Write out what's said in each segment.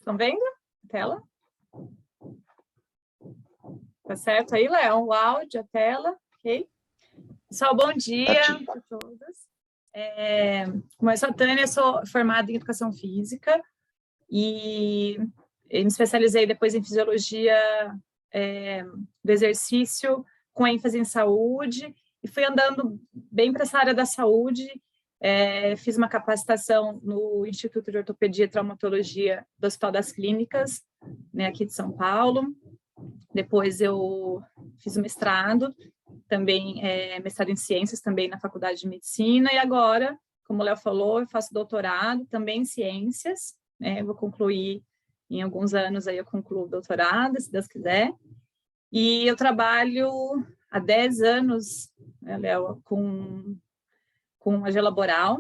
Estão vendo a tela? Tá certo aí, Léo? O áudio, a tela, ok? Pessoal, bom dia a todos. Como eu sou a Tânia, sou formada em Educação Física e me especializei depois em Fisiologia do Exercício, com ênfase em saúde, e fui andando bem para essa área da saúde. Fiz uma capacitação no Instituto de Ortopedia e Traumatologia do Hospital das Clínicas, né, aqui de São Paulo. Depois eu fiz o mestrado, também mestrado em ciências, também na Faculdade de Medicina, e agora, como o Léo falou, eu faço doutorado também em ciências, né, vou concluir em alguns anos, aí eu concluo o doutorado, se Deus quiser, e eu trabalho há 10 anos, né, Léo, com AG laboral,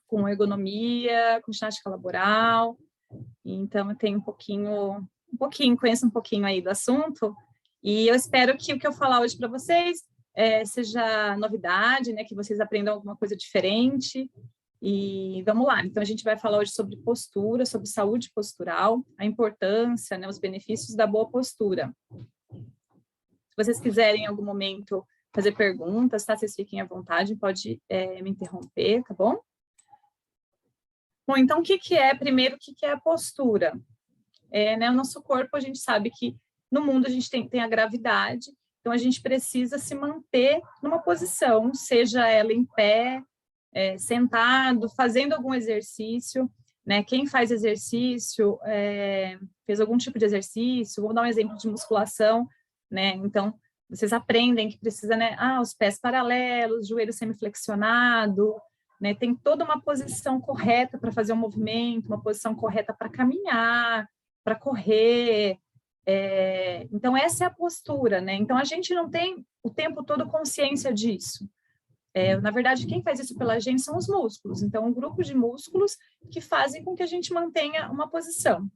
com ergonomia, com ginástica laboral, então eu tenho conheço um pouquinho aí do assunto, e eu espero que o que eu falar hoje para vocês seja novidade, né, que vocês aprendam alguma coisa diferente, e vamos lá. Então a gente vai falar hoje sobre postura, sobre saúde postural, a importância, né, os benefícios da boa postura. Se vocês quiserem em algum momento fazer perguntas, tá? Vocês fiquem à vontade, pode me interromper, tá bom? Bom, então primeiro, o que é a postura? Né, o nosso corpo, a gente sabe que no mundo a gente tem a gravidade, então a gente precisa se manter numa posição, seja ela em pé, sentado, fazendo algum exercício, né? Quem faz exercício, fez algum tipo de exercício, vou dar um exemplo de musculação, né? Então, vocês aprendem que precisa, né? Os pés paralelos, joelho semiflexionado, né? Tem toda uma posição correta para fazer um movimento, uma posição correta para caminhar, para correr. Então, essa é a postura, né? Então, a gente não tem o tempo todo consciência disso. Na verdade, quem faz isso pela gente são os músculos. Então, um grupo de músculos que fazem com que a gente mantenha uma posição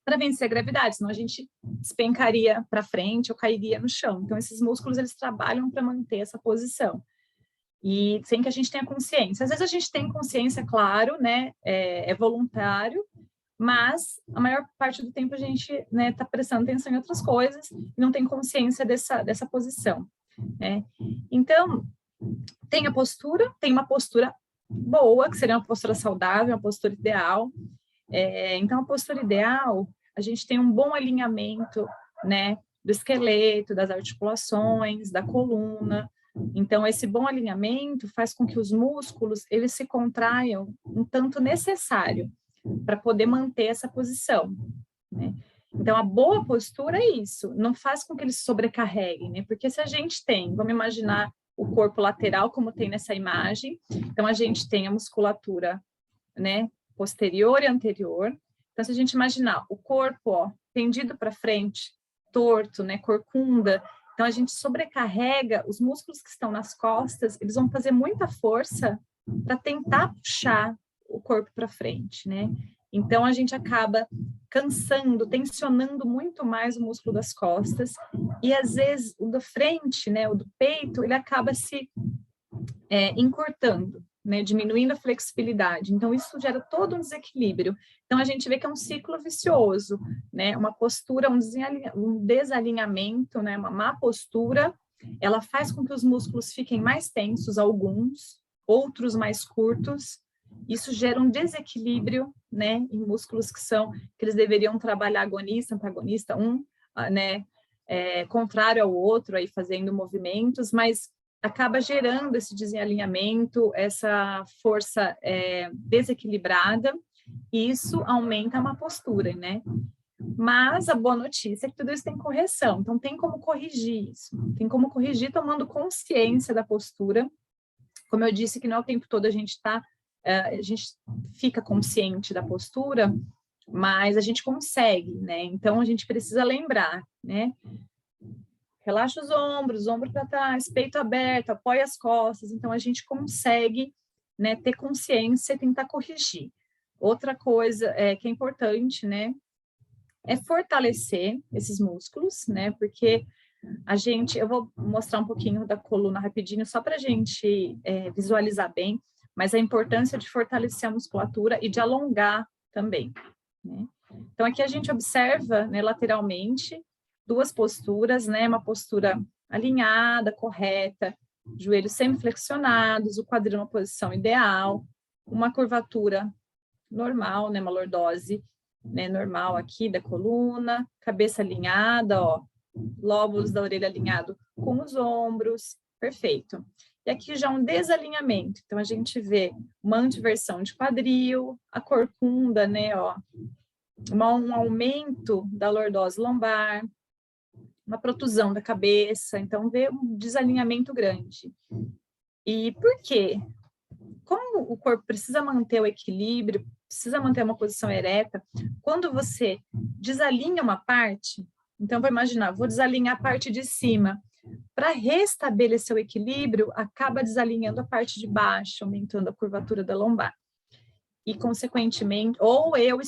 para vencer a gravidade, senão a gente despencaria para frente ou cairia no chão. Então, esses músculos, eles trabalham para manter essa posição. E sem que a gente tenha consciência. Às vezes a gente tem consciência, claro, né? É voluntário, mas a maior parte do tempo a gente, né, tá prestando atenção em outras coisas e não tem consciência dessa posição, né? Então, tem uma postura boa, que seria uma postura saudável, uma postura ideal. Então, a postura ideal, a gente tem um bom alinhamento, né, do esqueleto, das articulações, da coluna. Então, esse bom alinhamento faz com que os músculos, eles se contraiam um tanto necessário para poder manter essa posição, né? Então, a boa postura é isso, não faz com que eles sobrecarreguem, né? Porque se a gente tem, vamos imaginar o corpo lateral, como tem nessa imagem, então a gente tem a musculatura, né, posterior e anterior. Então, se a gente imaginar o corpo, tendido para frente, torto, né, corcunda, então a gente sobrecarrega os músculos que estão nas costas, eles vão fazer muita força para tentar puxar o corpo para frente, né? Então, a gente acaba cansando, tensionando muito mais o músculo das costas, e às vezes o da frente, né, o do peito, ele acaba se encurtando, né, diminuindo a flexibilidade. Então, isso gera todo um desequilíbrio. Então, a gente vê que é um ciclo vicioso, né? Uma postura, um desalinhamento, né? Uma má postura, ela faz com que os músculos fiquem mais tensos, alguns, outros mais curtos. Isso gera um desequilíbrio, né, em músculos que eles deveriam trabalhar agonista, antagonista, né, contrário ao outro, aí fazendo movimentos, mas acaba gerando esse desalinhamento, essa força desequilibrada, e isso aumenta a má postura, né? Mas a boa notícia é que tudo isso tem correção, então tem como corrigir isso, tem como corrigir tomando consciência da postura. Como eu disse, que não é o tempo todo a gente fica consciente da postura, mas a gente consegue, né? Então, a gente precisa lembrar, né? Relaxa os ombros para trás, peito aberto, apoia as costas. Então, a gente consegue, né, ter consciência e tentar corrigir. Outra coisa que é importante, né, é fortalecer esses músculos, né? Porque eu vou mostrar um pouquinho da coluna rapidinho, só para a gente visualizar bem, mas a importância de fortalecer a musculatura e de alongar também, né? Então, aqui a gente observa, né, lateralmente, duas posturas, né, uma postura alinhada, correta, joelhos semi-flexionados, o quadril na posição ideal, uma curvatura normal, né, uma lordose, né, normal aqui da coluna, cabeça alinhada, ó, lóbulos da orelha alinhado com os ombros, perfeito. E aqui já um desalinhamento, então a gente vê uma antiversão de quadril, a corcunda, né, ó, um aumento da lordose lombar, uma protusão da cabeça, então vê um desalinhamento grande. E por quê? Como o corpo precisa manter o equilíbrio, precisa manter uma posição ereta, quando você desalinha uma parte, então vou imaginar, vou desalinhar a parte de cima, para restabelecer o equilíbrio, acaba desalinhando a parte de baixo, aumentando a curvatura da lombar. E, consequentemente, ou eu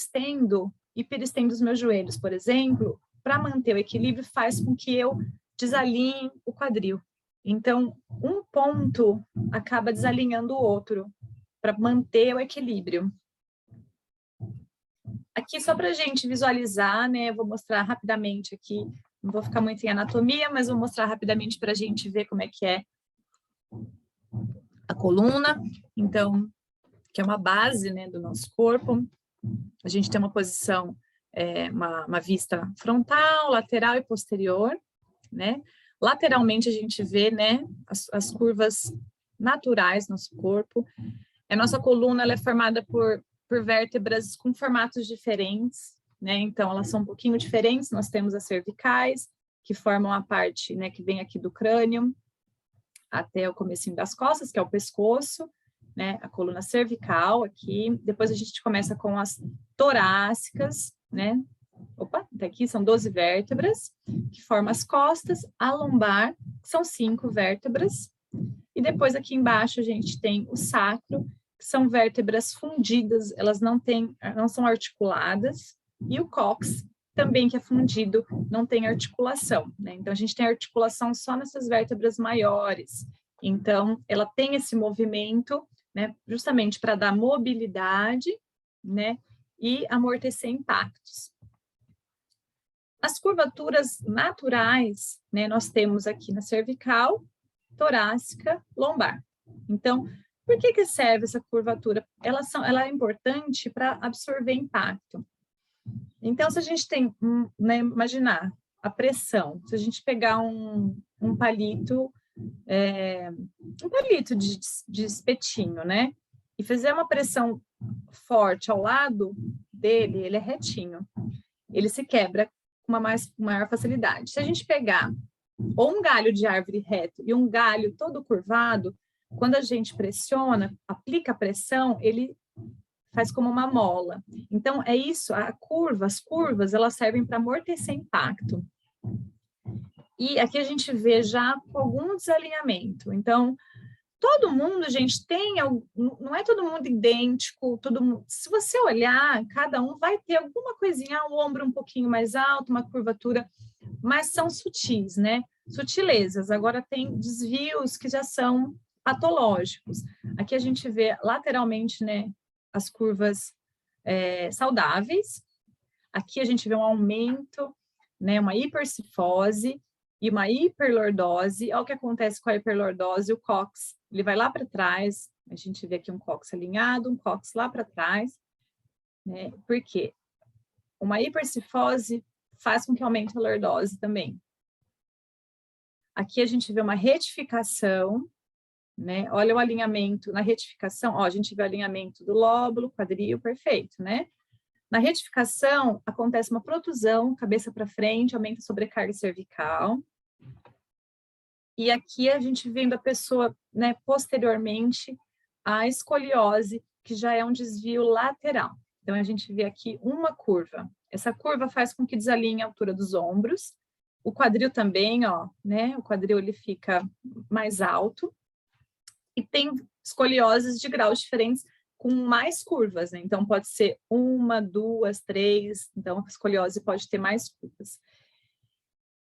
hiperestendo os meus joelhos, por exemplo, para manter o equilíbrio, faz com que eu desalinhe o quadril. Então, um ponto acaba desalinhando o outro, para manter o equilíbrio. Aqui, só para a gente visualizar, né, eu vou mostrar rapidamente aqui, não vou ficar muito em anatomia, mas vou mostrar rapidamente para a gente ver como é que é a coluna. Então, que é uma base, né, do nosso corpo. A gente tem uma posição, uma vista frontal, lateral e posterior, né? Lateralmente a gente vê, né, as curvas naturais do nosso corpo. A nossa coluna ela é formada por vértebras com formatos diferentes, né? Então elas são um pouquinho diferentes. Nós temos as cervicais, que formam a parte, né, que vem aqui do crânio até o comecinho das costas, que é o pescoço, né, a coluna cervical aqui. Depois a gente começa com as torácicas, né? Opa, até aqui são 12 vértebras, que formam as costas, a lombar, que são 5 vértebras. E depois aqui embaixo a gente tem o sacro, que são vértebras fundidas, elas não são articuladas, e o cóccix, também que é fundido, não tem articulação, né? Então, a gente tem articulação só nessas vértebras maiores. Então, ela tem esse movimento, né, justamente para dar mobilidade, né, e amortecer impactos. As curvaturas naturais, né, nós temos aqui na cervical, torácica, lombar. Então, por que serve essa curvatura? Ela é importante para absorver impacto. Então, se a gente tem, né, imaginar a pressão, se a gente pegar um palito, um palito de espetinho, né, e fizer uma pressão forte ao lado dele, ele é retinho, ele se quebra com uma maior facilidade. Se a gente pegar ou um galho de árvore reto e um galho todo curvado, quando a gente pressiona, aplica a pressão, ele faz como uma mola. Então, é isso, as curvas, elas servem para amortecer impacto. E aqui a gente vê já algum desalinhamento. Então, todo mundo, gente, não é todo mundo idêntico, se você olhar, cada um vai ter alguma coisinha, o ombro um pouquinho mais alto, uma curvatura, mas são sutis, né? Sutilezas. Agora tem desvios que já são patológicos. Aqui a gente vê lateralmente, né, as curvas saudáveis. Aqui a gente vê um aumento, né, uma hipercifose e uma hiperlordose. Olha o que acontece com a hiperlordose, o cóccix, ele vai lá para trás, a gente vê aqui um cóccix alinhado, um cóccix lá para trás, né? Por quê? Uma hipercifose faz com que aumente a lordose também. Aqui a gente vê uma retificação, né? Olha o alinhamento na retificação, ó, a gente vê o alinhamento do lóbulo, quadril, perfeito, né? Na retificação, acontece uma protusão, cabeça para frente, aumenta a sobrecarga cervical. E aqui a gente vendo a pessoa, né, posteriormente, a escoliose, que já é um desvio lateral. Então, a gente vê aqui uma curva. Essa curva faz com que desalinhe a altura dos ombros. O quadril também, ó, né? O quadril ele fica mais alto. E tem escolioses de graus diferentes, com mais curvas, né? Então, pode ser 1, 2, 3. Então, a escoliose pode ter mais curvas.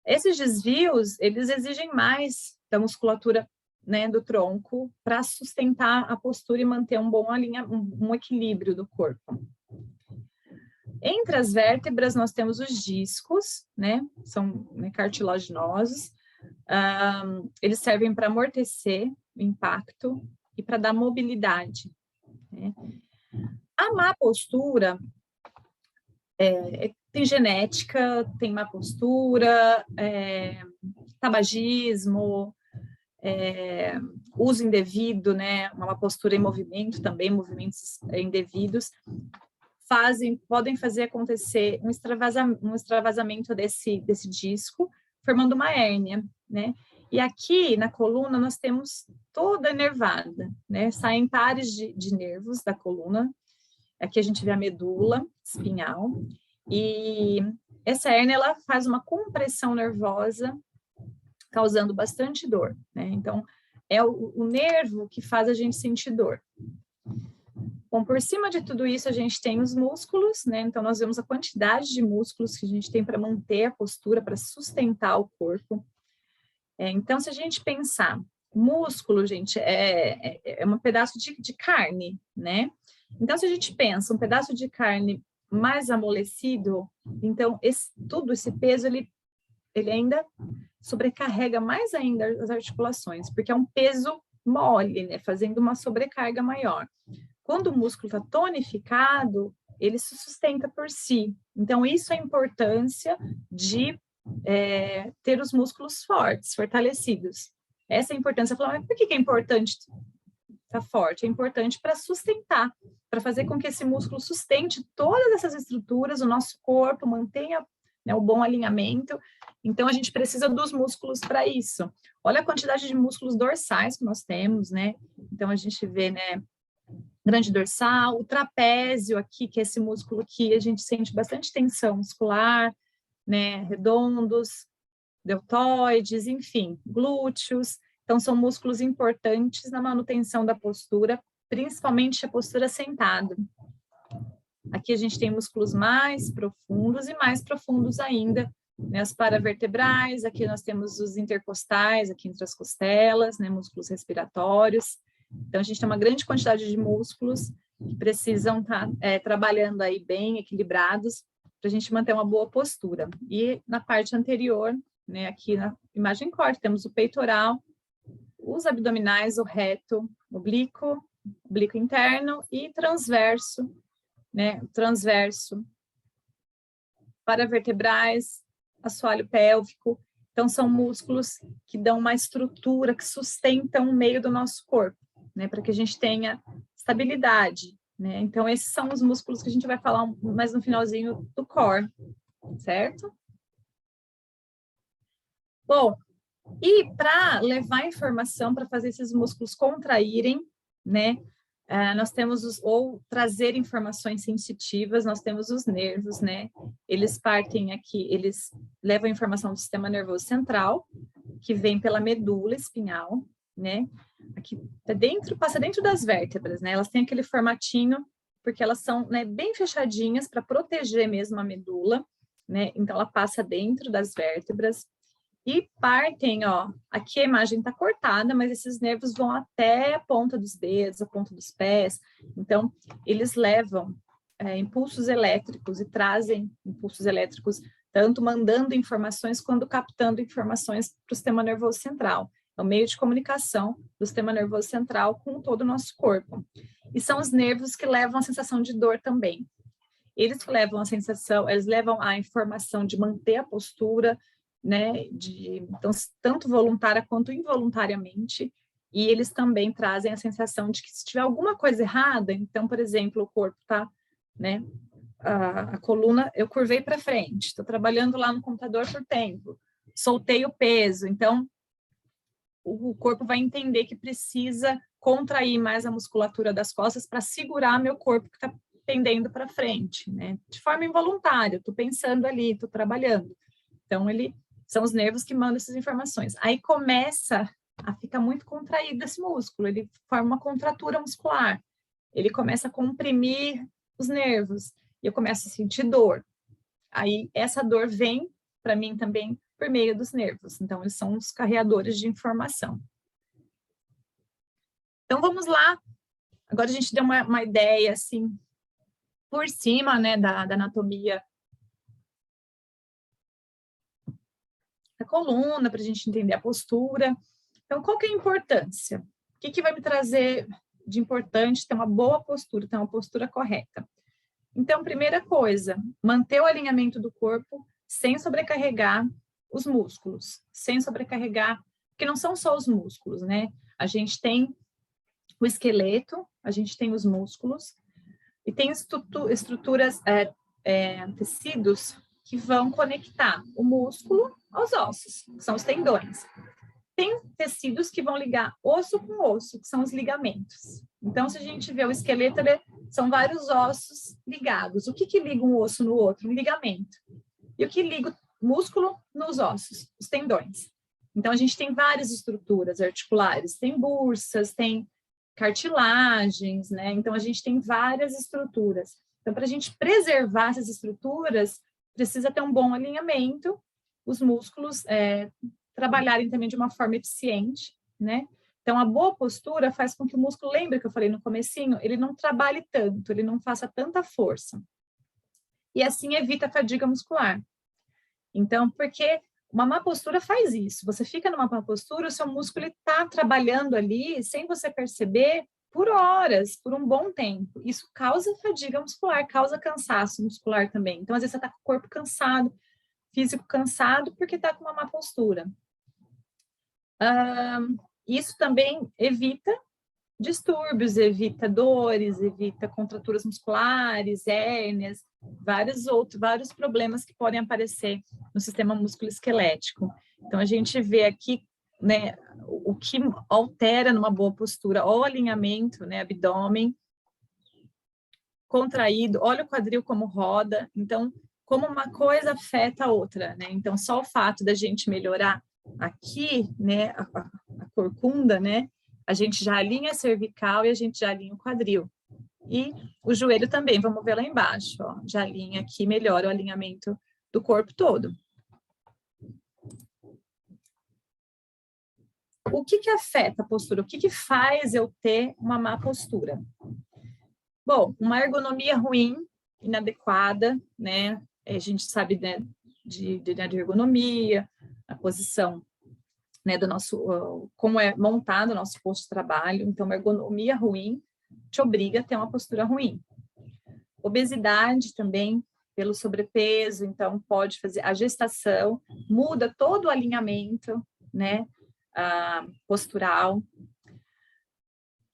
Esses desvios, eles exigem mais da musculatura, né, do tronco para sustentar a postura e manter um bom um equilíbrio do corpo. Entre as vértebras, nós temos os discos, né? São, né, cartilaginosos. Eles servem para amortecer o impacto e para dar mobilidade, né? A má postura tem genética, tem má postura, tabagismo, uso indevido, né? Uma postura em movimento também, movimentos indevidos, podem fazer acontecer um extravasamento desse disco, formando uma hérnia, né? E aqui na coluna nós temos toda nervada, né? Saem pares de nervos da coluna. Aqui a gente vê a medula espinhal, e essa hérnia ela faz uma compressão nervosa, causando bastante dor, né? Então, é o nervo que faz a gente sentir dor. Bom, por cima de tudo isso, a gente tem os músculos, né? Então, nós vemos a quantidade de músculos que a gente tem para manter a postura, para sustentar o corpo. Então, se a gente pensar, músculo, gente, é um pedaço de carne, né? Então, se a gente pensa um pedaço de carne mais amolecido, então, todo esse peso, ele ainda sobrecarrega mais ainda as articulações, porque é um peso mole, né? Fazendo uma sobrecarga maior. Quando o músculo está tonificado, ele se sustenta por si. Então, isso é a importância de ter os músculos fortes, fortalecidos. Essa é a importância. Falar, mas por que é importante estar forte? É importante para sustentar, para fazer com que esse músculo sustente todas essas estruturas, o nosso corpo mantenha, né, o bom alinhamento. Então, a gente precisa dos músculos para isso. Olha a quantidade de músculos dorsais que nós temos, né? Então, a gente vê, né, grande dorsal, o trapézio aqui, que é esse músculo que a gente sente bastante tensão muscular, né, redondos, deltoides, enfim, glúteos. Então, são músculos importantes na manutenção da postura, principalmente a postura sentada. Aqui a gente tem músculos mais profundos e mais profundos ainda, né, as paravertebrais, aqui nós temos os intercostais, aqui entre as costelas, né, músculos respiratórios. Então, a gente tem uma grande quantidade de músculos que precisam estar trabalhando aí bem equilibrados para a gente manter uma boa postura. E na parte anterior, né, aqui na imagem corte, temos o peitoral, os abdominais, o reto, oblíquo interno e transverso, né, transverso, paravertebrais, assoalho pélvico. Então, são músculos que dão uma estrutura, que sustentam o meio do nosso corpo, né, para que a gente tenha estabilidade, né? Então, esses são os músculos que a gente vai falar mais no finalzinho do core, certo? Bom, e para levar informação, para fazer esses músculos contraírem, né, nós temos ou trazer informações sensitivas, nós temos os nervos, né, eles partem aqui, eles levam informação do sistema nervoso central, que vem pela medula espinhal, né, aqui passa dentro das vértebras, né, elas têm aquele formatinho, porque elas são, né, bem fechadinhas para proteger mesmo a medula, né, então ela passa dentro das vértebras, e partem, ó, aqui a imagem está cortada, mas esses nervos vão até a ponta dos dedos, a ponta dos pés. Então, eles levam impulsos elétricos e trazem impulsos elétricos, tanto mandando informações quanto captando informações para o sistema nervoso central. É o meio de comunicação do sistema nervoso central com todo o nosso corpo. E são os nervos que levam a sensação de dor também. Eles levam a sensação, eles levam a informação de manter a postura, né, então, tanto voluntária quanto involuntariamente, e eles também trazem a sensação de que se tiver alguma coisa errada, então, por exemplo, o corpo está, né, a coluna, eu curvei para frente, estou trabalhando lá no computador por tempo, soltei o peso, então, o corpo vai entender que precisa contrair mais a musculatura das costas para segurar meu corpo que está pendendo para frente, né, de forma involuntária, estou pensando ali, estou trabalhando, então, são os nervos que mandam essas informações. Aí começa a ficar muito contraído esse músculo, ele forma uma contratura muscular, ele começa a comprimir os nervos, e eu começo a sentir dor. Aí essa dor vem para mim também por meio dos nervos, então eles são os carreadores de informação. Então vamos lá, agora a gente deu uma ideia assim, por cima, né, da anatomia da coluna, para a gente entender a postura. Então, qual que é a importância? O que vai me trazer de importante ter uma boa postura, ter uma postura correta? Então, primeira coisa, manter o alinhamento do corpo sem sobrecarregar os músculos, sem sobrecarregar, porque não são só os músculos, né? A gente tem o esqueleto, a gente tem os músculos, e tem estruturas, tecidos que vão conectar o músculo aos ossos, que são os tendões. Tem tecidos que vão ligar osso com osso, que são os ligamentos. Então, se a gente vê o esqueleto, são vários ossos ligados. O que liga um osso no outro? Um ligamento. E o que liga o músculo nos ossos? Os tendões. Então, a gente tem várias estruturas articulares. Tem bursas, tem cartilagens, né? Então, a gente tem várias estruturas. Então, para a gente preservar essas estruturas, precisa ter um bom alinhamento, os músculos trabalharem também de uma forma eficiente, né? Então, a boa postura faz com que o músculo, lembra que eu falei no comecinho, ele não trabalhe tanto, ele não faça tanta força. E assim evita a fadiga muscular. Então, porque uma má postura faz isso. Você fica numa má postura, o seu músculo está trabalhando ali, sem você perceber, por horas, por um bom tempo. Isso causa fadiga muscular, causa cansaço muscular também. Então, às vezes, você está com o corpo cansado, físico cansado, porque está com uma má postura. Isso também evita distúrbios, evita dores, evita contraturas musculares, hérnias, vários problemas que podem aparecer no sistema musculoesquelético. Então, a gente vê aqui, né, o que altera numa boa postura, o alinhamento, né, abdômen contraído, olha o quadril como roda, então, como uma coisa afeta a outra, né? Então, só o fato da gente melhorar aqui, né, a corcunda, né, a gente já alinha a cervical e a gente já alinha o quadril. E o joelho também, vamos ver lá embaixo, ó, já alinha aqui, melhora o alinhamento do corpo todo. O que afeta a postura? O que faz eu ter uma má postura? Bom, uma ergonomia ruim, inadequada, né? A gente sabe, né, de ergonomia, a posição, né, do nosso, como é montado o nosso posto de trabalho. Então, uma ergonomia ruim te obriga a ter uma postura ruim. Obesidade também, pelo sobrepeso, então pode fazer a gestação, muda todo o alinhamento, né, postural.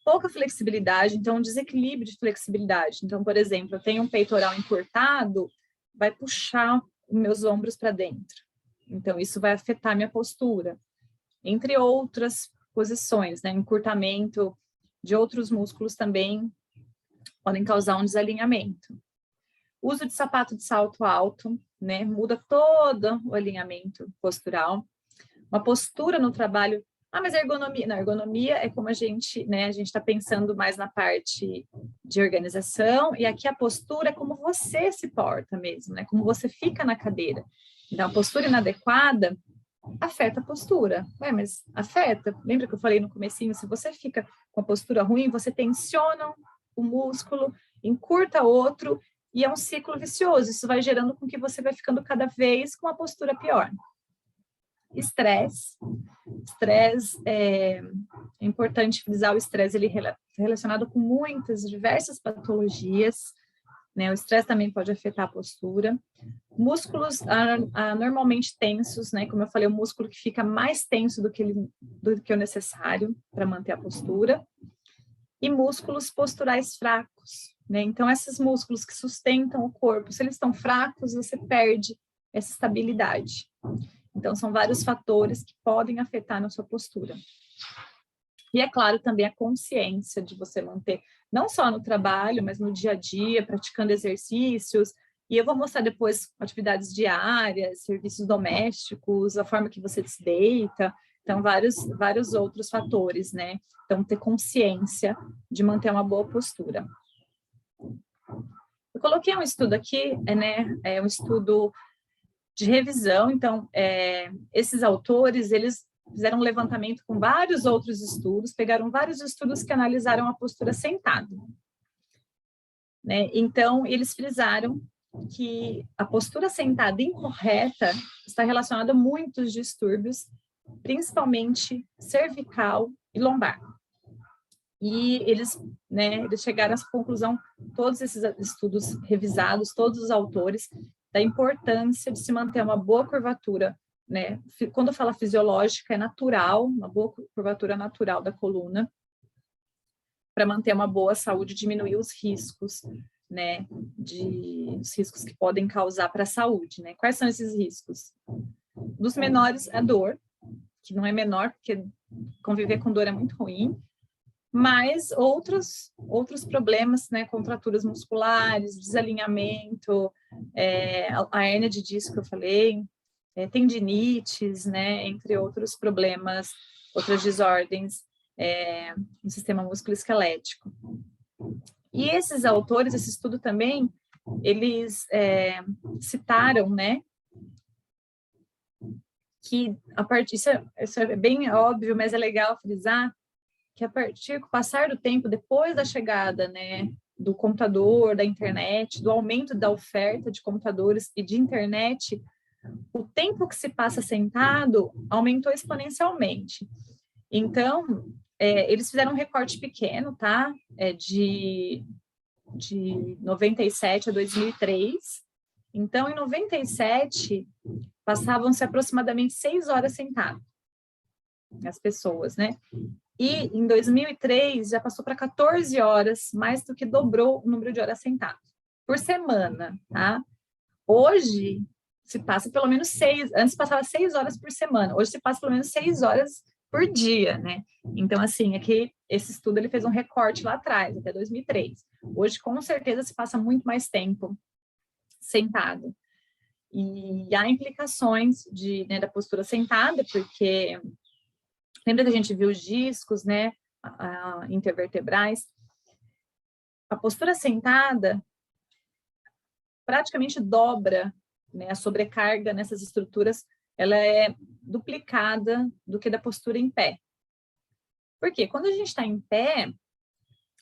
Pouca flexibilidade, então um desequilíbrio de flexibilidade. Então, por exemplo, eu tenho um peitoral encurtado, vai puxar os meus ombros para dentro. Então, isso vai afetar minha postura. Entre outras posições, né? Encurtamento de outros músculos também podem causar um desalinhamento. Uso de sapato de salto alto, né? Muda todo o alinhamento postural. Uma postura no trabalho. Mas a ergonomia, não, a ergonomia é como a gente, né? A gente está pensando mais na parte de organização, e aqui a postura é como você se porta mesmo, né? Como você fica na cadeira. Então, a postura inadequada afeta a postura. Mas afeta. Lembra que eu falei no comecinho? Se você fica com a postura ruim, você tensiona o músculo, encurta outro, e é um ciclo vicioso. Isso vai gerando com que você vai ficando cada vez com uma postura pior. Estresse. Estresse, é importante frisar o estresse, ele é relacionado com muitas, diversas patologias, né? O estresse também pode afetar a postura. Músculos normalmente tensos, né? Como eu falei, o músculo que fica mais tenso do que o necessário para manter a postura. E músculos posturais fracos, né? Então, esses músculos que sustentam o corpo, se eles estão fracos, você perde essa estabilidade. Então, são vários fatores que podem afetar na sua postura. E, é claro, também a consciência de você manter, não só no trabalho, mas no dia a dia, praticando exercícios. E eu vou mostrar depois atividades diárias, serviços domésticos, a forma que você se deita. Então, vários outros fatores, né? Então, ter consciência de manter uma boa postura. Eu coloquei um estudo aqui, né? É um estudo de revisão. Então, esses autores, eles fizeram um levantamento com vários outros estudos, pegaram vários estudos que analisaram a postura sentada. né? Então, eles frisaram que a postura sentada incorreta está relacionada a muitos distúrbios, principalmente cervical e lombar. E eles, né, eles chegaram a essa conclusão, todos esses estudos revisados, todos os autores, da importância de se manter uma boa curvatura, né? Quando fala fisiológica, é natural, uma boa curvatura natural da coluna, para manter uma boa saúde, diminuir os riscos, né, os riscos que podem causar para a saúde, né? Quais são esses riscos? Dos menores, a dor, que não é menor, porque conviver com dor é muito ruim, mas outros problemas, né, contraturas musculares, desalinhamento, a hérnia de disco que eu falei, tendinites, né, entre outros problemas, outras desordens no sistema musculoesquelético. E esses autores, esse estudo também, eles citaram, né, que a partir, isso é bem óbvio, mas é legal frisar, que a partir do passar do tempo, depois da chegada, né, do computador, da internet, do aumento da oferta de computadores e de internet, o tempo que se passa sentado aumentou exponencialmente. Então, eles fizeram um recorte pequeno, tá? De 97 a 2003. Então, em 97, passavam-se aproximadamente 6 horas sentado, as pessoas, né? E em 2003 já passou para 14 horas, mais do que dobrou o número de horas sentado por semana, tá? Hoje se passa pelo menos 6, antes passava 6 horas por semana, hoje se passa pelo menos 6 horas por dia, né? Então, assim, aqui esse estudo ele fez um recorte lá atrás, até 2003. Hoje, com certeza, se passa muito mais tempo sentado. E há implicações da postura sentada, porque lembra que a gente viu os discos, né, intervertebrais? A postura sentada praticamente dobra, né, a sobrecarga nessas estruturas, ela é duplicada do que da postura em pé. Por quê? Quando a gente está em pé,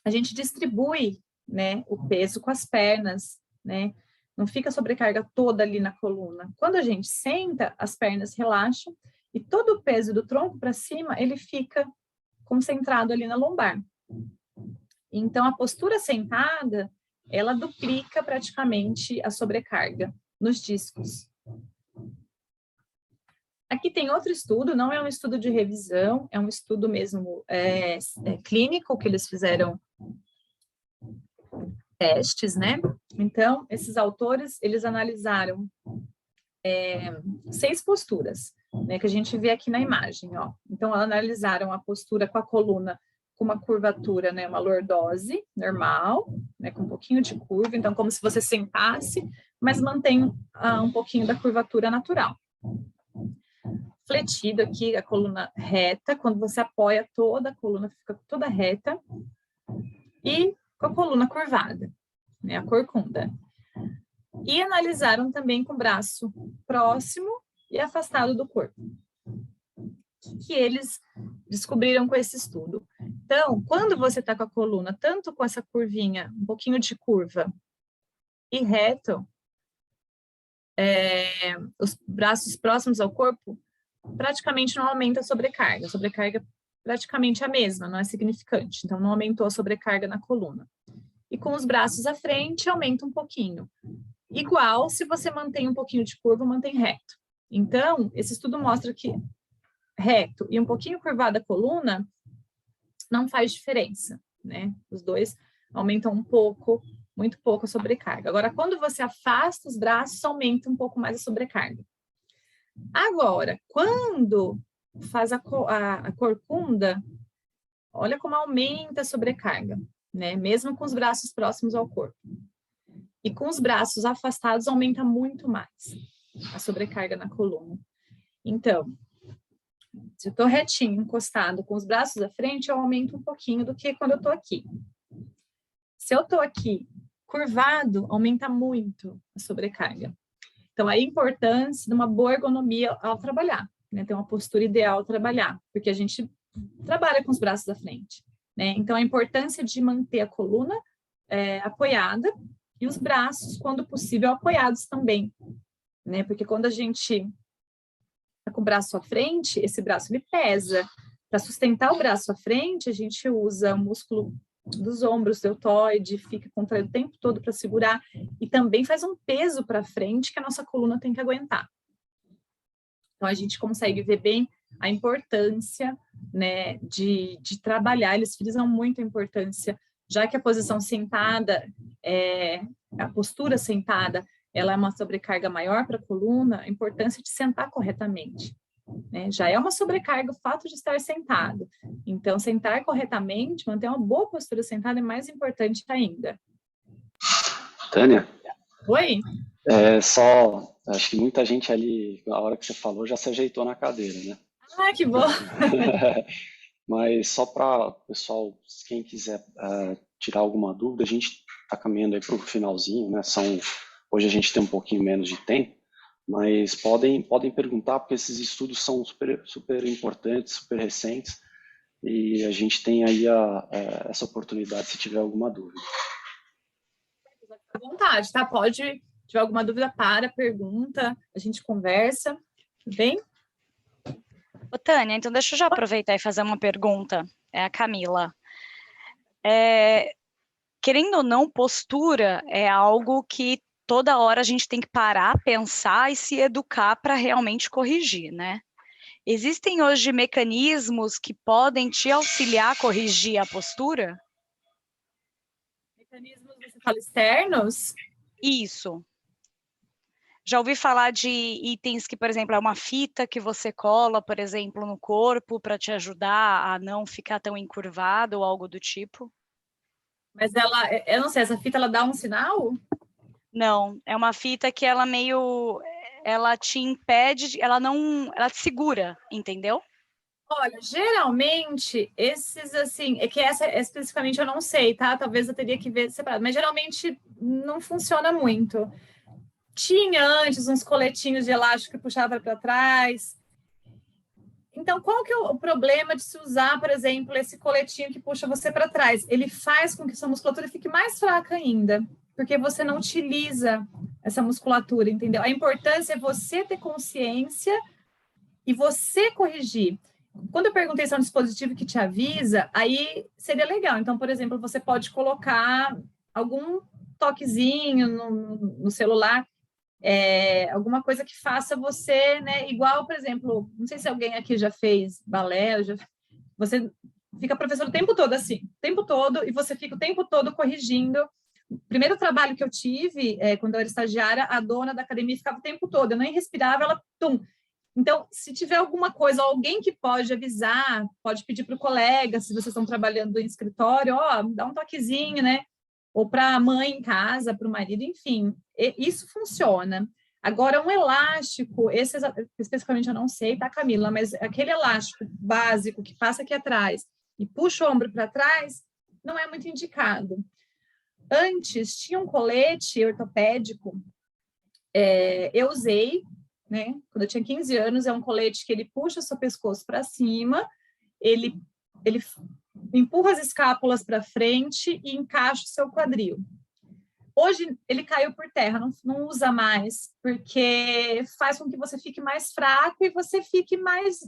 a gente distribui, né, o peso com as pernas, né? Não fica a sobrecarga toda ali na coluna. Quando a gente senta, as pernas relaxam e todo o peso do tronco para cima, ele fica concentrado ali na lombar. Então, a postura sentada, ela duplica praticamente a sobrecarga nos discos. Aqui tem outro estudo, não é um estudo de revisão, é um estudo mesmo clínico, que eles fizeram testes, né? Então, esses autores, eles analisaram 6 posturas, né, que a gente vê aqui na imagem, ó. Então, analisaram a postura com a coluna com uma curvatura, né, uma lordose normal, né, com um pouquinho de curva, então como se você sentasse, mas mantém um pouquinho da curvatura natural. Fletido aqui, a coluna reta, quando você apoia toda a coluna, fica toda reta, e com a coluna curvada, né, a corcunda. E analisaram também com o braço próximo e afastado do corpo. O que eles descobriram com esse estudo? Então, quando você está com a coluna, tanto com essa curvinha, um pouquinho de curva, e reto, os braços próximos ao corpo, praticamente não aumenta a sobrecarga. A sobrecarga é praticamente a mesma, não é significante. Então, não aumentou a sobrecarga na coluna. E com os braços à frente, aumenta um pouquinho. Igual se você mantém um pouquinho de curva, mantém reto. Então, esse estudo mostra que reto e um pouquinho curvada a coluna não faz diferença, né? Os dois aumentam um pouco, muito pouco a sobrecarga. Agora, quando você afasta os braços, aumenta um pouco mais a sobrecarga. Agora, quando faz a corcunda, olha como aumenta a sobrecarga, né? Mesmo com os braços próximos ao corpo. E com os braços afastados, aumenta muito mais a sobrecarga na coluna. Então, se eu estou retinho, encostado, com os braços à frente, eu aumento um pouquinho do que quando eu estou aqui. Se eu estou aqui curvado, aumenta muito a sobrecarga. Então, a importância de uma boa ergonomia ao trabalhar, né? Ter uma postura ideal ao trabalhar, porque a gente trabalha com os braços à frente, né? Então, a importância de manter a coluna apoiada, e os braços, quando possível, apoiados também, né? Porque quando a gente está com o braço à frente, esse braço ele pesa. Para sustentar o braço à frente, a gente usa o músculo dos ombros, deltoide, fica contraído o tempo todo para segurar, e também faz um peso para frente que a nossa coluna tem que aguentar. Então, a gente consegue ver bem a importância, né, de trabalhar. Eles frisam muito a importância, já que a posição sentada, a postura sentada, ela é uma sobrecarga maior para a coluna, a importância de sentar corretamente, né? Já é uma sobrecarga o fato de estar sentado. Então, sentar corretamente, manter uma boa postura sentada é mais importante ainda. Tânia? Oi? Acho que muita gente ali, na hora que você falou, já se ajeitou na cadeira, né? Ah, que bom! Mas só para o pessoal, quem quiser tirar alguma dúvida, a gente está caminhando aí para o finalzinho, né? Hoje a gente tem um pouquinho menos de tempo, mas podem perguntar, porque esses estudos são super, super importantes, super recentes, e a gente tem aí essa oportunidade se tiver alguma dúvida. À vontade, tá? Pode, se tiver alguma dúvida, pergunta, a gente conversa, tudo bem? Ô, Tânia, então deixa eu já aproveitar e fazer uma pergunta. É a Camila. Querendo ou não, postura é algo que toda hora a gente tem que parar, pensar e se educar para realmente corrigir, né? Existem hoje mecanismos que podem te auxiliar a corrigir a postura? Mecanismos, você fala externos? Isso. Já ouvi falar de itens que, por exemplo, é uma fita que você cola, por exemplo, no corpo para te ajudar a não ficar tão encurvado ou algo do tipo? Mas eu não sei, essa fita, ela dá um sinal? Não, é uma fita que ela te impede, ela te segura, entendeu? Olha, geralmente, esses, assim, é que essa especificamente eu não sei, tá? Talvez eu teria que ver separado, mas geralmente não funciona muito. Tinha antes uns coletinhos de elástico que puxava para trás. Então, qual que é o problema de se usar, por exemplo, esse coletinho que puxa você para trás? Ele faz com que sua musculatura fique mais fraca ainda, porque você não utiliza essa musculatura, entendeu? A importância é você ter consciência e você corrigir. Quando eu perguntei se é um dispositivo que te avisa, aí seria legal. Então, por exemplo, você pode colocar algum toquezinho no celular, alguma coisa que faça você, né? Igual, por exemplo, não sei se alguém aqui já fez balé, você fica professor o tempo todo assim, o tempo todo, e você fica o tempo todo corrigindo. O primeiro trabalho que eu tive, quando eu era estagiária, a dona da academia ficava o tempo todo, eu nem respirava, ela, tum. Então, se tiver alguma coisa, alguém que pode avisar, pode pedir para o colega, se vocês estão trabalhando em escritório, dá um toquezinho, né? Ou para a mãe em casa, para o marido, enfim, isso funciona. Agora, um elástico, esse especificamente eu não sei, tá, Camila? Mas aquele elástico básico que passa aqui atrás e puxa o ombro para trás, não é muito indicado. Antes, tinha um colete ortopédico, eu usei, né? Quando eu tinha 15 anos, é um colete que ele puxa o seu pescoço para cima, ele empurra as escápulas para frente e encaixa o seu quadril. Hoje ele caiu por terra, não usa mais, porque faz com que você fique mais fraco e você fique mais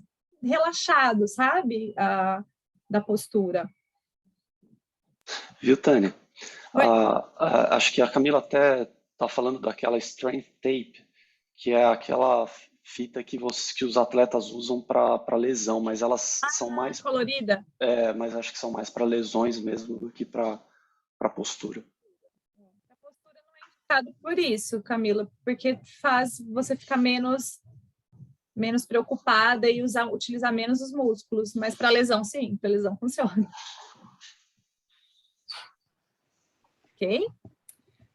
relaxado, sabe? Da postura. Viu, Tânia? Acho que a Camila até está falando daquela strength tape, que é aquela fita que os atletas usam para lesão, mas elas são mais colorida. Mas acho que são mais para lesões mesmo do que para postura. A postura não é indicada por isso, Camila, porque faz você ficar menos preocupada e utilizar menos os músculos, mas para lesão, sim, para lesão funciona. Ok?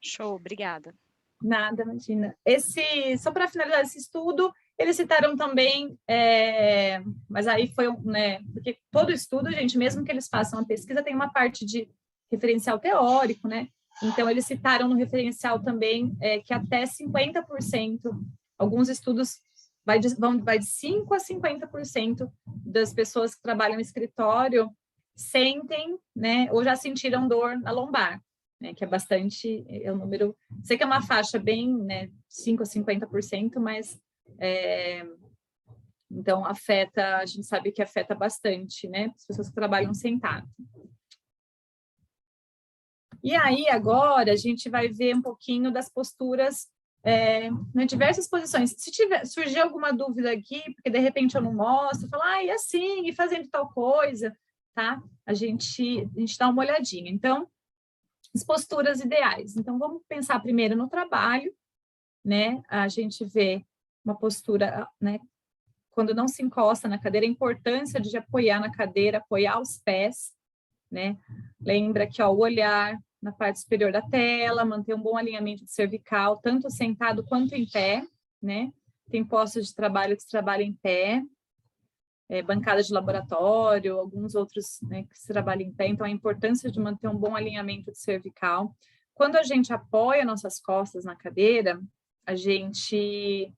Show, obrigada. Nada, imagina. Só para finalizar esse estudo, eles citaram também, mas aí foi, né, porque todo estudo, gente, mesmo que eles façam a pesquisa, tem uma parte de referencial teórico, né? Então, eles citaram no referencial também que até 50%, alguns estudos vai de 5% a 50% das pessoas que trabalham no escritório sentem, né, ou já sentiram dor na lombar. né, que é bastante, é um número, sei que é uma faixa bem, né, 5% a 50%, mas então afeta, a gente sabe que afeta bastante, né, as pessoas que trabalham sentado. E aí, agora, a gente vai ver um pouquinho das posturas em diversas posições. Se surgir alguma dúvida aqui, porque de repente eu não mostro, falar, e assim, e fazendo tal coisa, tá? A gente dá uma olhadinha. Então, as posturas ideais. Então, vamos pensar primeiro no trabalho, né? A gente vê uma postura, né? Quando não se encosta na cadeira, a importância de apoiar na cadeira, apoiar os pés, né? Lembra que, ó, o olhar na parte superior da tela, manter um bom alinhamento cervical, tanto sentado quanto em pé, né? Tem postos de trabalho que se trabalha em pé, bancada de laboratório, alguns outros, né, que se trabalham em pé, então a importância de manter um bom alinhamento de cervical. Quando a gente apoia nossas costas na cadeira, a gente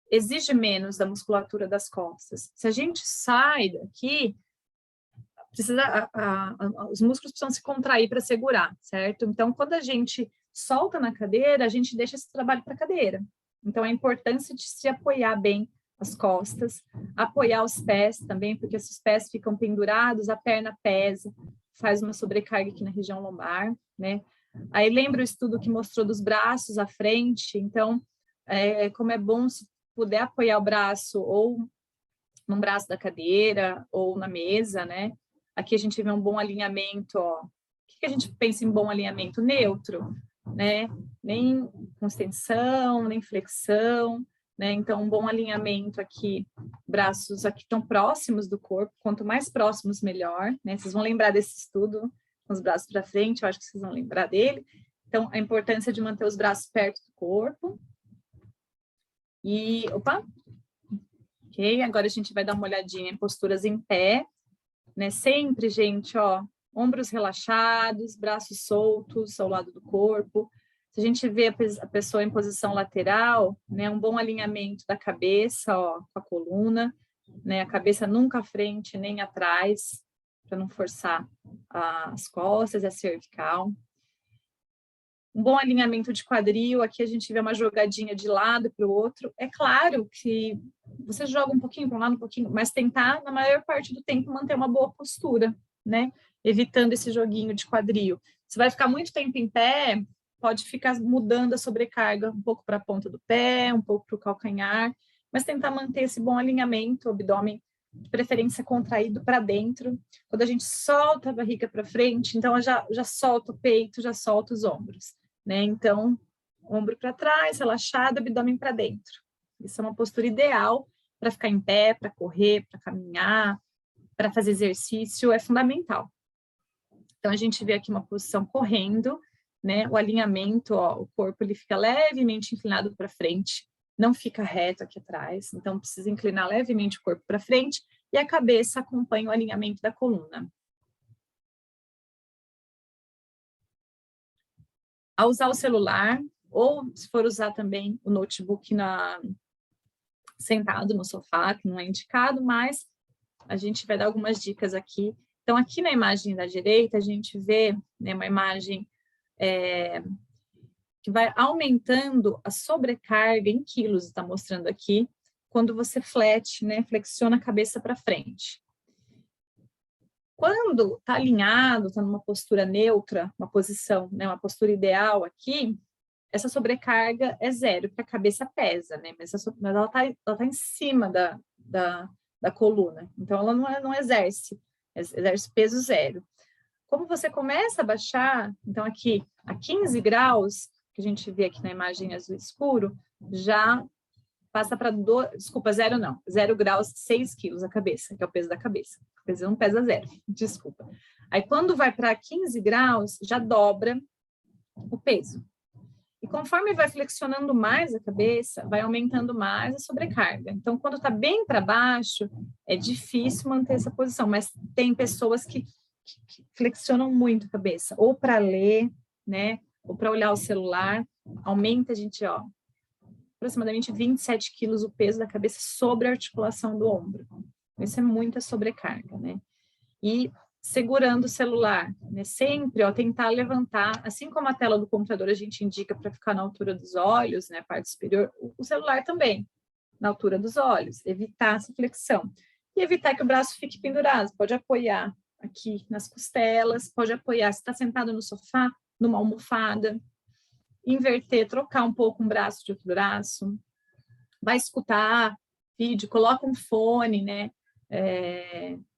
exige menos da musculatura das costas. Se a gente sai daqui, os músculos precisam se contrair para segurar, certo? Então, quando a gente solta na cadeira, a gente deixa esse trabalho para a cadeira. Então, a importância de se apoiar bem as costas, apoiar os pés também, porque se os pés ficam pendurados, a perna pesa, faz uma sobrecarga aqui na região lombar, né? Aí lembra o estudo que mostrou dos braços à frente, então, como é bom se puder apoiar o braço ou num braço da cadeira ou na mesa, né? Aqui a gente vê um bom alinhamento, ó. O que a gente pensa em bom alinhamento? Neutro, né? Nem com extensão, nem flexão, né? Então, um bom alinhamento aqui, braços aqui estão próximos do corpo, quanto mais próximos, melhor, né? Vocês vão lembrar desse estudo, com os braços para frente, eu acho que vocês vão lembrar dele. Então, a importância de manter os braços perto do corpo. E, opa! Ok, agora a gente vai dar uma olhadinha em posturas em pé, né? Sempre, gente, ó, ombros relaxados, braços soltos ao lado do corpo. Se a gente vê a pessoa em posição lateral, né, um bom alinhamento da cabeça, ó, com a coluna, né, a cabeça nunca à frente nem atrás, para não forçar as costas, a cervical. Um bom alinhamento de quadril, aqui a gente vê uma jogadinha de lado para o outro. É claro que você joga um pouquinho para um lado, um pouquinho, mas tentar, na maior parte do tempo, manter uma boa postura, né? Evitando esse joguinho de quadril. Você vai ficar muito tempo em pé, pode ficar mudando a sobrecarga um pouco para a ponta do pé, um pouco para o calcanhar, mas tentar manter esse bom alinhamento, o abdômen, de preferência contraído para dentro. Quando a gente solta a barriga para frente, então eu já solta o peito, já solta os ombros, né? Então, ombro para trás, relaxado, abdômen para dentro. Isso é uma postura ideal para ficar em pé, para correr, para caminhar, para fazer exercício, é fundamental. Então, a gente vê aqui uma posição correndo, né? O alinhamento, ó, o corpo ele fica levemente inclinado para frente, não fica reto aqui atrás, então precisa inclinar levemente o corpo para frente e a cabeça acompanha o alinhamento da coluna. Ao usar o celular, ou se for usar também o notebook sentado no sofá, que não é indicado, mas a gente vai dar algumas dicas aqui. Então, aqui na imagem da direita, a gente vê, né, uma imagem que vai aumentando a sobrecarga em quilos, está mostrando aqui, quando você né, flexiona a cabeça para frente. Quando está alinhado, está numa postura neutra, uma posição, né, uma postura ideal aqui, essa sobrecarga é zero, porque a cabeça pesa, né? Mas ela tá em cima da coluna, então ela não exerce peso zero. Como você começa a baixar, então aqui a 15 graus, que a gente vê aqui na imagem azul escuro, já passa para, desculpa, 0 graus, 6 quilos a cabeça, que é o peso da cabeça. O peso não pesa 0, desculpa. Aí quando vai para 15 graus, já dobra o peso. E conforme vai flexionando mais a cabeça, vai aumentando mais a sobrecarga. Então, quando está bem para baixo, é difícil manter essa posição, mas tem pessoas que flexionam muito a cabeça, ou para ler, né, ou para olhar o celular, aumenta a gente, ó, aproximadamente 27 quilos o peso da cabeça sobre a articulação do ombro. Isso é muita sobrecarga, né? E segurando o celular, né? Sempre, ó, tentar levantar, assim como a tela do computador a gente indica para ficar na altura dos olhos, né, parte superior, o celular também, na altura dos olhos, evitar essa flexão. E evitar que o braço fique pendurado, pode apoiar aqui nas costelas, pode apoiar, se está sentado no sofá, numa almofada, inverter, trocar um pouco um braço de outro braço, vai escutar vídeo, coloca um fone, né?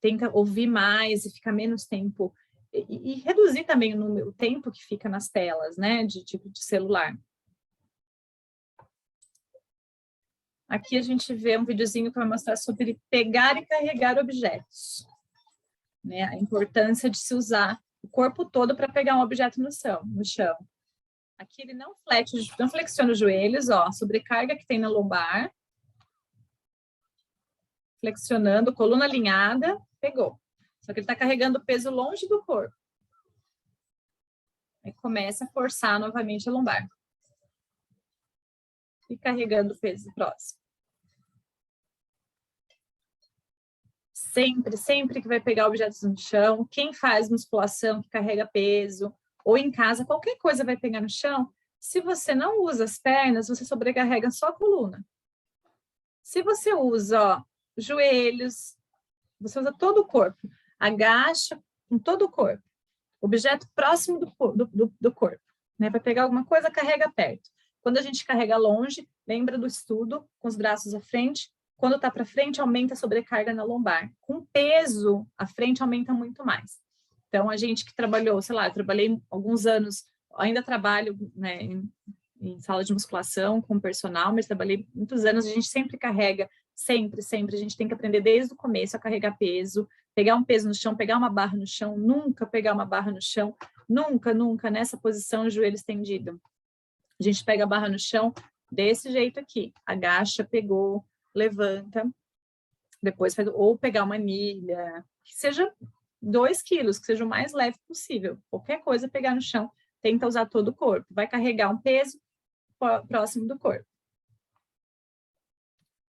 Tenta ouvir mais e ficar menos tempo, e reduzir também o tempo que fica nas telas, né? De tipo de celular. Aqui a gente vê um videozinho para mostrar sobre pegar e carregar objetos, né? A importância de se usar o corpo todo para pegar um objeto no chão. Aqui ele não flexiona os joelhos, ó, a sobrecarga que tem na lombar. Flexionando, coluna alinhada, pegou. Só que ele está carregando o peso longe do corpo. Aí começa a forçar novamente a lombar. E carregando o peso próximo. Sempre que vai pegar objetos no chão, quem faz musculação, que carrega peso, ou em casa, qualquer coisa vai pegar no chão, se você não usa as pernas, você sobrecarrega só a coluna. Se você usa, ó, joelhos, você usa todo o corpo, agacha com todo o corpo, objeto próximo do corpo, né? Para pegar alguma coisa, carrega perto. Quando a gente carrega longe, lembra do estudo, com os braços à frente, quando está para frente, aumenta a sobrecarga na lombar. Com peso, à frente aumenta muito mais. Então, a gente que trabalhou, sei lá, eu trabalhei alguns anos, ainda trabalho, né, em sala de musculação com personal, mas trabalhei muitos anos, a gente sempre carrega, sempre, a gente tem que aprender desde o começo a carregar peso, pegar um peso no chão, pegar uma barra no chão, nunca pegar uma barra no chão, nunca nessa posição, joelho estendido. A gente pega a barra no chão desse jeito aqui, agacha, pegou, levanta, depois faz, ou pegar uma anilha, que seja 2 quilos, que seja o mais leve possível, qualquer coisa pegar no chão, tenta usar todo o corpo, vai carregar um peso próximo do corpo.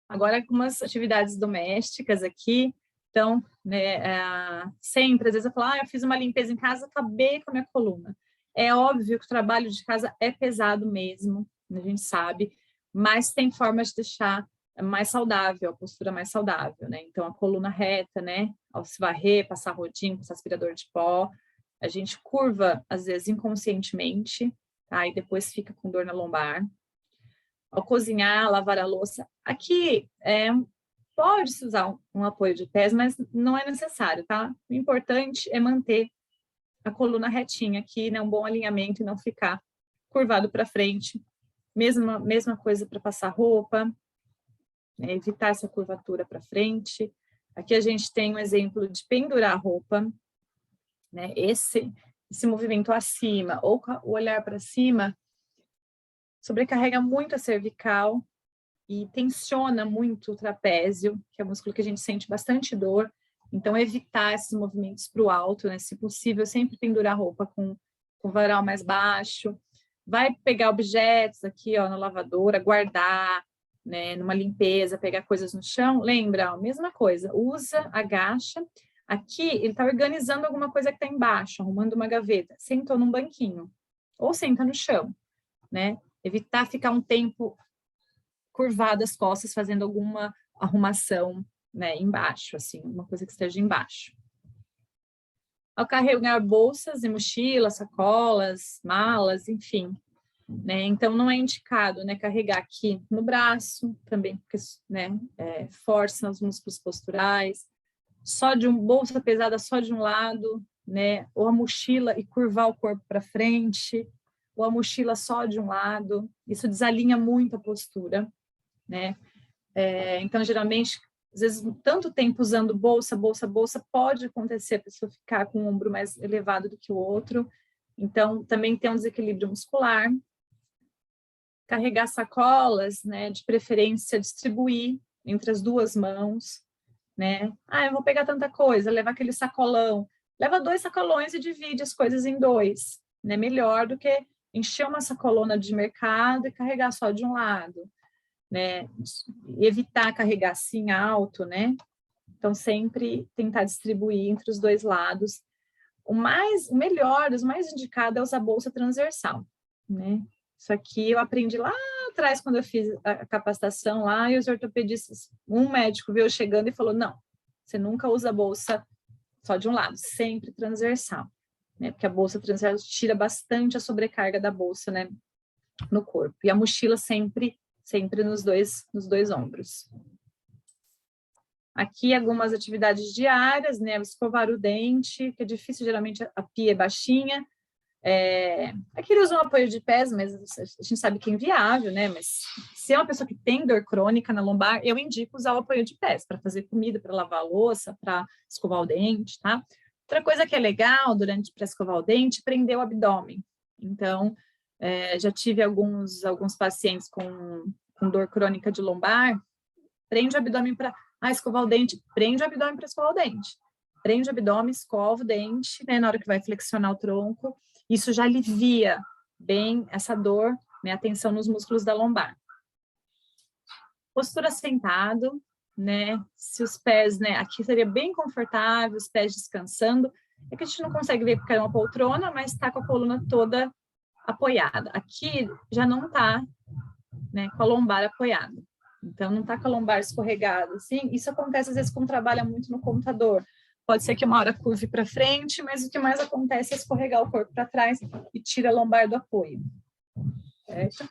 Agora, algumas atividades domésticas aqui, então, né, sempre, às vezes eu falo, eu fiz uma limpeza em casa, acabei com a minha coluna. É óbvio que o trabalho de casa é pesado mesmo, a gente sabe, mas tem formas de deixar mais saudável, a postura mais saudável, né? Então, a coluna reta, né? Ao se varrer, passar rodinho, passar aspirador de pó, a gente curva, às vezes, inconscientemente, tá? E depois fica com dor na lombar. Ao cozinhar, lavar a louça, aqui pode-se usar um apoio de pés, mas não é necessário, tá? O importante é manter a coluna retinha aqui, né? Um bom alinhamento e não ficar curvado para frente. Mesma coisa para passar roupa, né? Evitar essa curvatura para frente. Aqui a gente tem um exemplo de pendurar a roupa, né? Esse movimento acima ou o olhar para cima sobrecarrega muito a cervical e tensiona muito o trapézio, que é um músculo que a gente sente bastante dor. Então, evitar esses movimentos para o alto, né? Se possível, sempre pendurar a roupa com varal mais baixo. Vai pegar objetos aqui, ó, na lavadora, guardar, né? Numa limpeza, pegar coisas no chão. Lembra, ó, mesma coisa, usa, agacha. Aqui, ele está organizando alguma coisa que está embaixo, arrumando uma gaveta. Sentou num banquinho. Ou senta no chão, né? Evitar ficar um tempo curvado as costas, fazendo alguma arrumação, né, embaixo, assim, uma coisa que esteja embaixo. Ao carregar bolsas e mochilas, sacolas, malas, enfim, né, então não é indicado, né, carregar aqui no braço, também, porque, né, força os músculos posturais, bolsa pesada só de um lado, né, ou a mochila e curvar o corpo para frente, ou a mochila só de um lado, isso desalinha muito a postura, né? Então, geralmente, às vezes, tanto tempo usando bolsa, pode acontecer a pessoa ficar com o ombro mais elevado do que o outro. Então, também tem um desequilíbrio muscular. Carregar sacolas, né? De preferência, distribuir entre as 2 mãos, né? Eu vou pegar tanta coisa, levar aquele sacolão. Leva 2 sacolões e divide as coisas em 2, né? Melhor do que encher uma sacolona de mercado e carregar só de um lado, né? E evitar carregar assim alto, né? Então, sempre tentar distribuir entre os dois lados. O melhor, os mais indicados é usar bolsa transversal, né? Isso aqui eu aprendi lá atrás, quando eu fiz a capacitação lá, e os ortopedistas, um médico veio chegando e falou, não, você nunca usa bolsa só de um lado, sempre transversal, né? Porque a bolsa transversal tira bastante a sobrecarga da bolsa, né, no corpo. E a mochila sempre nos dois ombros. Aqui algumas atividades diárias, né? Escovar o dente, que é difícil, geralmente a pia é baixinha. Aqui eles usam apoio de pés, mas a gente sabe que é inviável, né? Mas se é uma pessoa que tem dor crônica na lombar, eu indico usar o apoio de pés para fazer comida, para lavar a louça, para escovar o dente, tá? Outra coisa que é legal para escovar o dente, prender o abdômen. Então, já tive alguns pacientes com dor crônica de lombar, prende o abdômen para escovar o dente, prende o abdômen para escovar o dente. Prende o abdômen, escova o dente, né, na hora que vai flexionar o tronco. Isso já alivia bem essa dor, né, a tensão nos músculos da lombar. Postura sentado, né, se os pés, né, aqui seria bem confortável, os pés descansando. É que a gente não consegue ver porque é uma poltrona, mas está com a coluna toda apoiada. Aqui já não está, né, com a lombar apoiada. Então, não está com a lombar escorregada, assim. Isso acontece, às vezes, quando trabalha muito no computador. Pode ser que uma hora curve para frente, mas o que mais acontece é escorregar o corpo para trás e tira a lombar do apoio. Certo?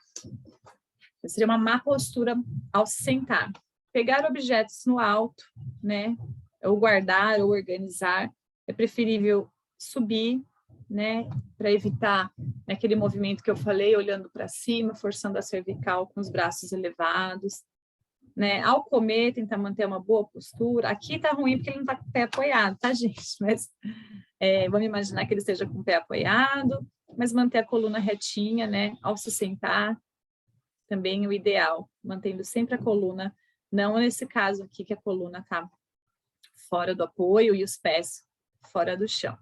Seria uma má postura ao sentar. Pegar objetos no alto, né? Ou guardar, ou organizar. É preferível subir, né? Para evitar aquele movimento que eu falei, olhando para cima, forçando a cervical com os braços elevados. Né? Ao comer, tentar manter uma boa postura. Aqui tá ruim porque ele não tá com o pé apoiado, tá, gente? Mas vamos imaginar que ele esteja com o pé apoiado, mas manter a coluna retinha, né? Ao se sentar, também o ideal, mantendo sempre a coluna, não nesse caso aqui que a coluna tá fora do apoio e os pés fora do chão.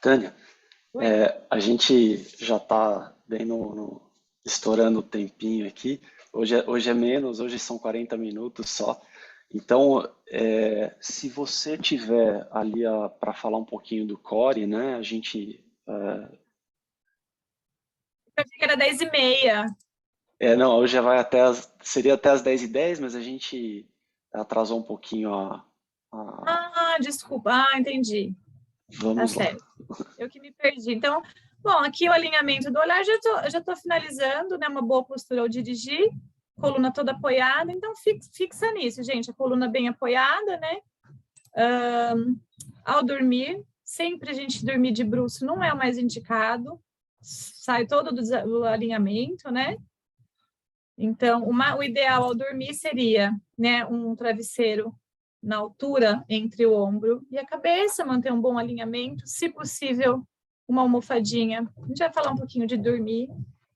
Tânia, a gente já tá bem estourando o tempinho aqui. Hoje é menos, hoje são 40 minutos só. Então, se você tiver ali para falar um pouquinho do core, né, a gente... Eu achei que era 10h30. Não, hoje vai seria até as 10h10, mas a gente atrasou um pouquinho Desculpa. Entendi. Vamos tá lá. Certo. Eu que me perdi. Então, bom, aqui o alinhamento do olhar, já estou finalizando, né? Uma boa postura ao dirigir, coluna toda apoiada, então fixa nisso, gente, a coluna bem apoiada, né? Ao dormir, sempre a gente dormir de bruço não é o mais indicado, sai todo do alinhamento, né? Então, o ideal ao dormir seria, né, um travesseiro na altura entre o ombro e a cabeça, manter um bom alinhamento, se possível, uma almofadinha. A gente vai falar um pouquinho de dormir.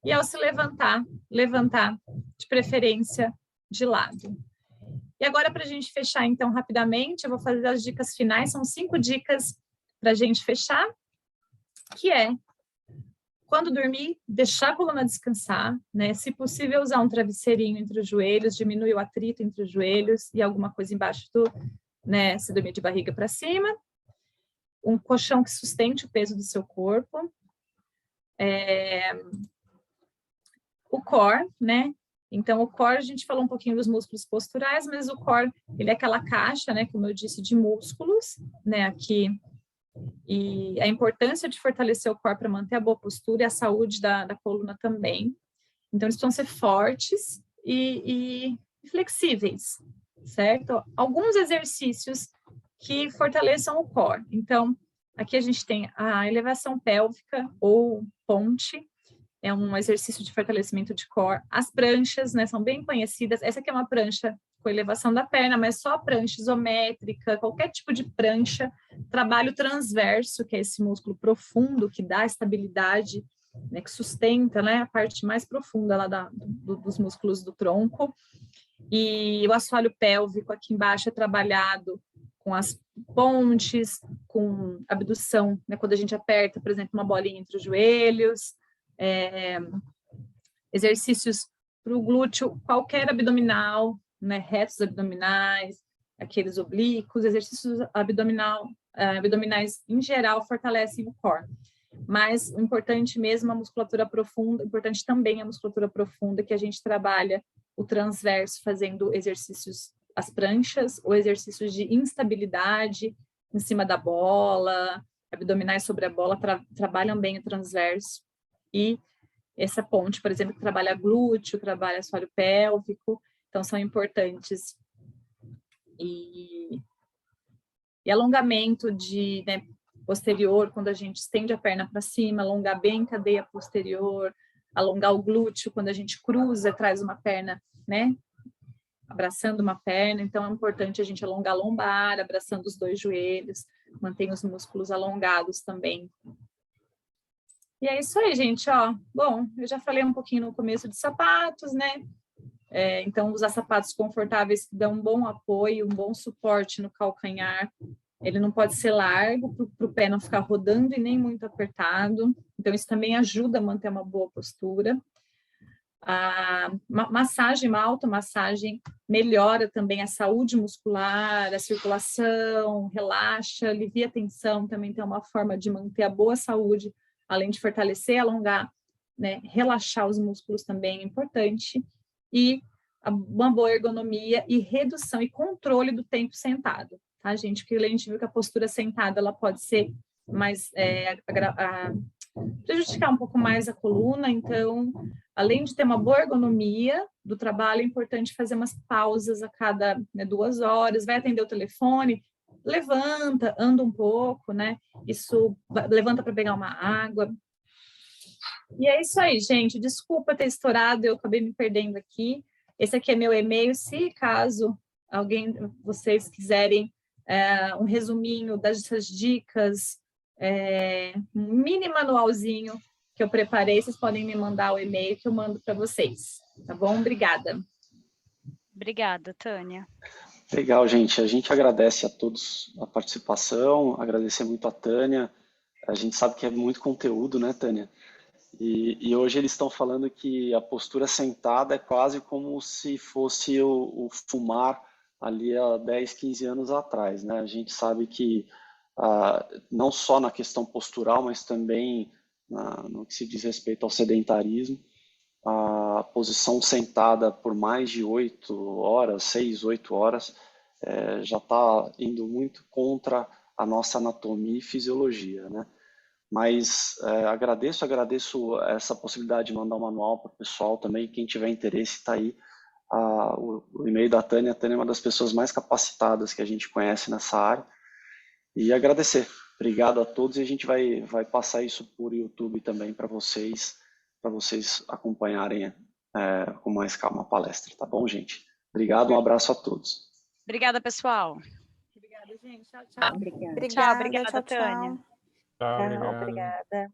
E ao se levantar, de preferência, de lado. E agora, para a gente fechar, então, rapidamente, eu vou fazer as dicas finais, são 5 dicas para a gente fechar, que é, quando dormir, deixar a coluna descansar, né? Se possível, usar um travesseirinho entre os joelhos, diminuir o atrito entre os joelhos e alguma coisa embaixo né? Se dormir de barriga para cima. Um colchão que sustente o peso do seu corpo. O core, né? Então, o core, a gente falou um pouquinho dos músculos posturais, mas o core, ele é aquela caixa, né? Como eu disse, de músculos, né? Aqui. E a importância de fortalecer o core para manter a boa postura e a saúde da coluna também. Então, eles precisam ser fortes e flexíveis, certo? Alguns exercícios que fortaleçam o core. Então, aqui a gente tem a elevação pélvica ou ponte, é um exercício de fortalecimento de core. As pranchas, né, são bem conhecidas. Essa aqui é uma prancha com elevação da perna, mas só a prancha isométrica, qualquer tipo de prancha. Trabalho transverso, que é esse músculo profundo que dá estabilidade, né, que sustenta, né, a parte mais profunda lá dos músculos do tronco. E o assoalho pélvico aqui embaixo é trabalhado com as pontes, com abdução, né, quando a gente aperta, por exemplo, uma bolinha entre os joelhos. Exercícios para o glúteo, qualquer abdominal, né, retos abdominais, aqueles oblíquos, exercícios abdominais em geral fortalecem o core. Mas o importante mesmo é a musculatura profunda, importante também a musculatura profunda, que a gente trabalha o transverso fazendo exercícios, as pranchas, ou exercícios de instabilidade em cima da bola, abdominais sobre a bola, trabalham bem o transverso. E essa ponte, por exemplo, que trabalha glúteo, trabalha assoalho pélvico, então são importantes. E alongamento de, né, posterior, quando a gente estende a perna para cima, alongar bem a cadeia posterior, alongar o glúteo quando a gente cruza, traz uma perna, né, abraçando uma perna, então é importante a gente alongar a lombar, abraçando os dois joelhos, mantém os músculos alongados também. E é isso aí, gente, ó. Bom, eu já falei um pouquinho no começo de sapatos, né? Então, usar sapatos confortáveis que dão um bom apoio, um bom suporte no calcanhar. Ele não pode ser largo para o pé não ficar rodando e nem muito apertado. Então, isso também ajuda a manter uma boa postura. A massagem, uma automassagem melhora também a saúde muscular, a circulação, relaxa, alivia a tensão, também tem uma forma de manter a boa saúde, além de fortalecer, alongar, né, relaxar os músculos também é importante. E uma boa ergonomia e redução e controle do tempo sentado, tá, gente? Porque a gente viu que a postura sentada, ela pode ser mais, prejudicar um pouco mais a coluna, então, além de ter uma boa ergonomia do trabalho, é importante fazer umas pausas a cada, né, 2 horas, vai atender o telefone, levanta, anda um pouco, né? Isso, levanta para pegar uma água. E é isso aí, gente. Desculpa ter estourado, eu acabei me perdendo aqui. Esse aqui é meu e-mail, se caso vocês quiserem um resuminho dessas dicas, um mini manualzinho que eu preparei, vocês podem me mandar o e-mail que eu mando para vocês, tá bom? Obrigada. Obrigada, Tânia. Legal, gente. A gente agradece a todos a participação, agradecer muito a Tânia. A gente sabe que é muito conteúdo, né, Tânia? E hoje eles estão falando que a postura sentada é quase como se fosse o fumar ali há 10, 15 anos atrás, né? A gente sabe que não só na questão postural, mas também no que se diz respeito ao sedentarismo, a posição sentada por mais de 8 horas, 6, 8 horas, já está indo muito contra a nossa anatomia e fisiologia, né? Mas agradeço essa possibilidade de mandar um manual para o pessoal também. Quem tiver interesse, está aí o e-mail da Tânia. A Tânia é uma das pessoas mais capacitadas que a gente conhece nessa área. E agradecer. Obrigado a todos, e a gente vai passar isso por YouTube também para vocês acompanharem com mais calma a palestra, tá bom, gente? Obrigado, um abraço a todos. Obrigada, pessoal. Obrigada, gente. Tchau, tchau. Obrigada. Tchau, obrigada, Tchau, Tânia. tchau. Obrigada.